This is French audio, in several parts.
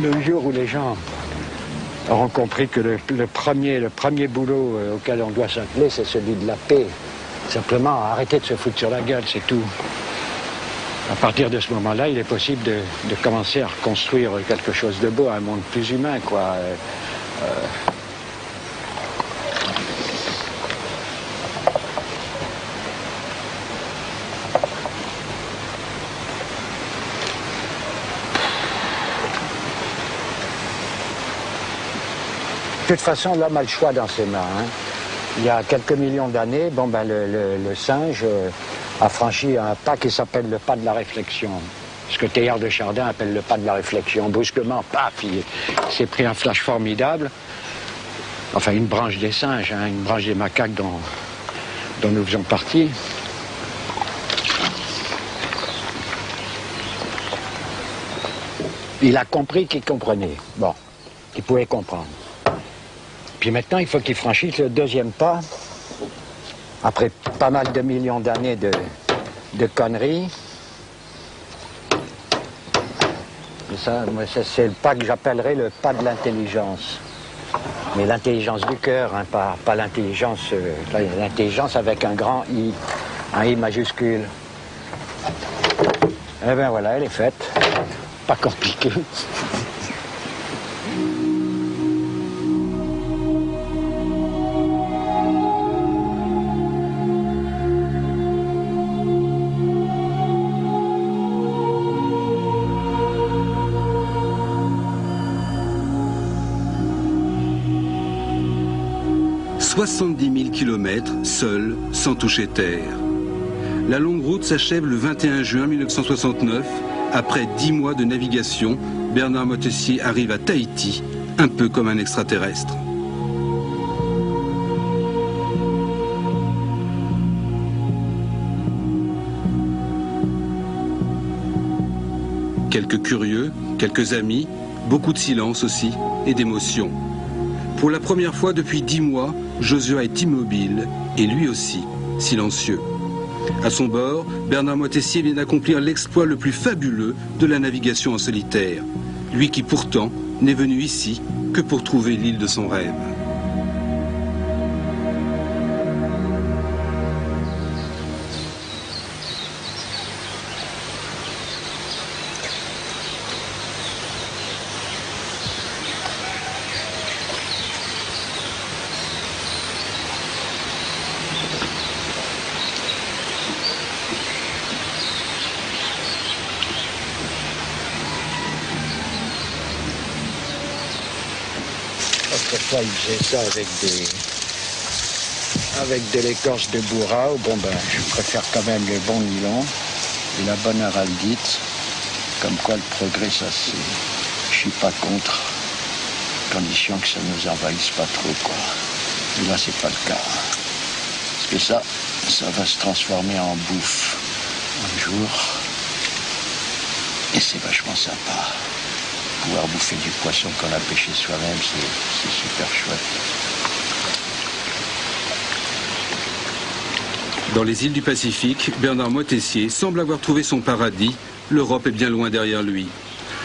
Le jour où les gens auront compris que le premier boulot auquel on doit s'atteler, c'est celui de la paix. Simplement, arrêter de se foutre sur la gueule, c'est tout. À partir de ce moment-là, il est possible de commencer à reconstruire quelque chose de beau, un monde plus humain, quoi. De toute façon, l'homme a le choix dans ses mains. Hein. Il y a quelques millions d'années, le singe a franchi un pas qui s'appelle le pas de la réflexion. Ce que Teilhard de Chardin appelle le pas de la réflexion. Brusquement, paf, il s'est pris un flash formidable. Enfin, une branche des singes, hein, une branche des macaques dont nous faisons partie. Il a compris qu'il comprenait. Bon, qu'il pouvait comprendre. Puis maintenant, il faut qu'il franchisse le deuxième pas. Après pas mal de millions d'années de conneries. Et ça, c'est le pas que j'appellerais le pas de l'intelligence. Mais l'intelligence du cœur, hein, pas l'intelligence avec un grand I, un I majuscule. Eh bien voilà, elle est faite. Pas compliqué. « 70 000 kilomètres, seul, sans toucher terre. La longue route s'achève le 21 juin 1969. Après 10 mois de navigation, Bernard Moitessier arrive à Tahiti, un peu comme un extraterrestre. Quelques curieux, quelques amis, beaucoup de silence aussi, et d'émotion. Pour la première fois depuis 10 mois, Josua est immobile, et lui aussi, silencieux. À son bord, Bernard Moitessier vient d'accomplir l'exploit le plus fabuleux de la navigation en solitaire. Lui qui pourtant n'est venu ici que pour trouver l'île de son rêve. Autrefois, ils faisaient ça avec de l'écorce de bourrao. Bon, je préfère quand même le bon nylon et la bonne araldite. Comme quoi, le progrès, ça, je suis pas contre. Condition que ça nous envahisse pas trop, quoi. Et là, c'est pas le cas. Parce que ça va se transformer en bouffe un jour. Et c'est vachement sympa. Pouvoir bouffer du poisson qu'on a pêché soi-même, c'est super chouette. Dans les îles du Pacifique, Bernard Moitessier semble avoir trouvé son paradis. L'Europe est bien loin derrière lui.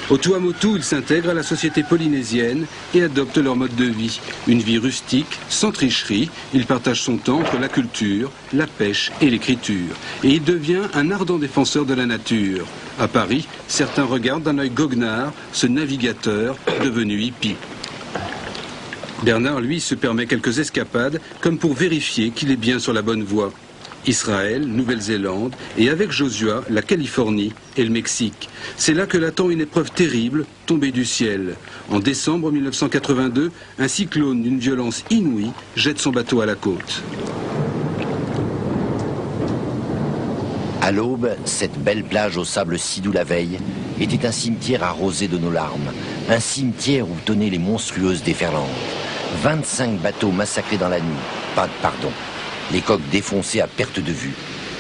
Au Tuamotu, il s'intègre à la société polynésienne et adopte leur mode de vie. Une vie rustique, sans tricherie. Il partage son temps entre la culture, la pêche et l'écriture. Et il devient un ardent défenseur de la nature. À Paris, certains regardent d'un œil goguenard ce navigateur devenu hippie. Bernard, lui, se permet quelques escapades comme pour vérifier qu'il est bien sur la bonne voie. Israël, Nouvelle-Zélande et avec Josua, la Californie et le Mexique. C'est là que l'attend une épreuve terrible tombée du ciel. En décembre 1982, un cyclone d'une violence inouïe jette son bateau à la côte. À l'aube, cette belle plage au sable si doux la veille était un cimetière arrosé de nos larmes. Un cimetière où tonnaient les monstrueuses déferlantes. 25 bateaux massacrés dans la nuit. Pas de pardon. Les coques défoncées à perte de vue.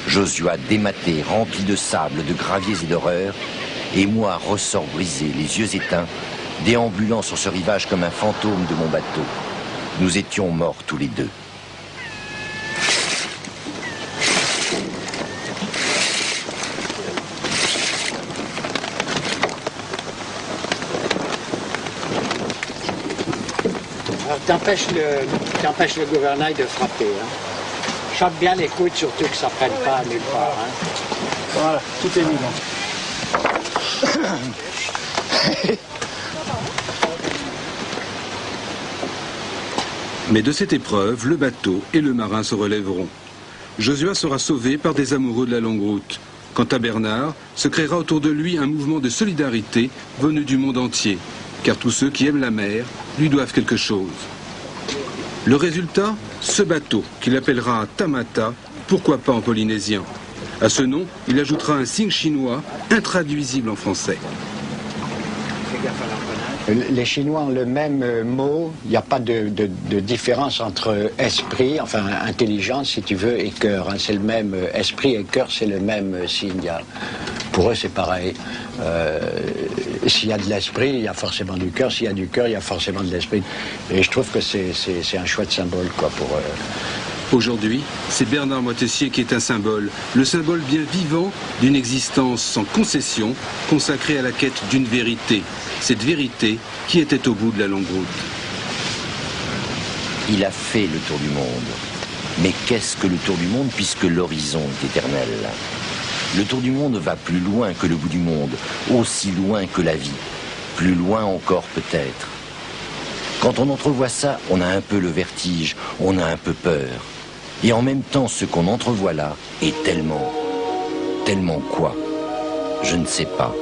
Josua dématé, rempli de sable, de graviers et d'horreur. Et moi, ressort brisé, les yeux éteints, déambulant sur ce rivage comme un fantôme de mon bateau. Nous étions morts tous les deux. Alors t'empêches le gouvernail de frapper. Hein. Chope bien les coudes, surtout que ça ne prenne pas nulle part. Hein. Voilà, tout est mis là. Mais de cette épreuve, le bateau et le marin se relèveront. Josua sera sauvé par des amoureux de la longue route. Quant à Bernard, se créera autour de lui un mouvement de solidarité venu du monde entier, car tous ceux qui aiment la mer lui doivent quelque chose. Le résultat, ce bateau qu'il appellera Tamata, pourquoi pas en polynésien. À ce nom, il ajoutera un signe chinois intraduisible en français. Les Chinois ont le même mot, il n'y a pas de différence entre esprit, enfin intelligence si tu veux, et cœur. Hein. C'est le même esprit et cœur, c'est le même signe. Pour eux, c'est pareil. S'il y a de l'esprit, il y a forcément du cœur. S'il y a du cœur, il y a forcément de l'esprit. Et je trouve que c'est un chouette symbole quoi, pour eux. Aujourd'hui, c'est Bernard Moitessier qui est un symbole, le symbole bien vivant d'une existence sans concession, consacrée à la quête d'une vérité. Cette vérité qui était au bout de la longue route. Il a fait le tour du monde. Mais qu'est-ce que le tour du monde puisque l'horizon est éternel? Le tour du monde va plus loin que le bout du monde, aussi loin que la vie, plus loin encore peut-être. Quand on entrevoit ça, on a un peu le vertige, on a un peu peur. Et en même temps, ce qu'on entrevoit là est tellement quoi? Je ne sais pas.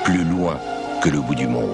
Plus loin que le bout du monde.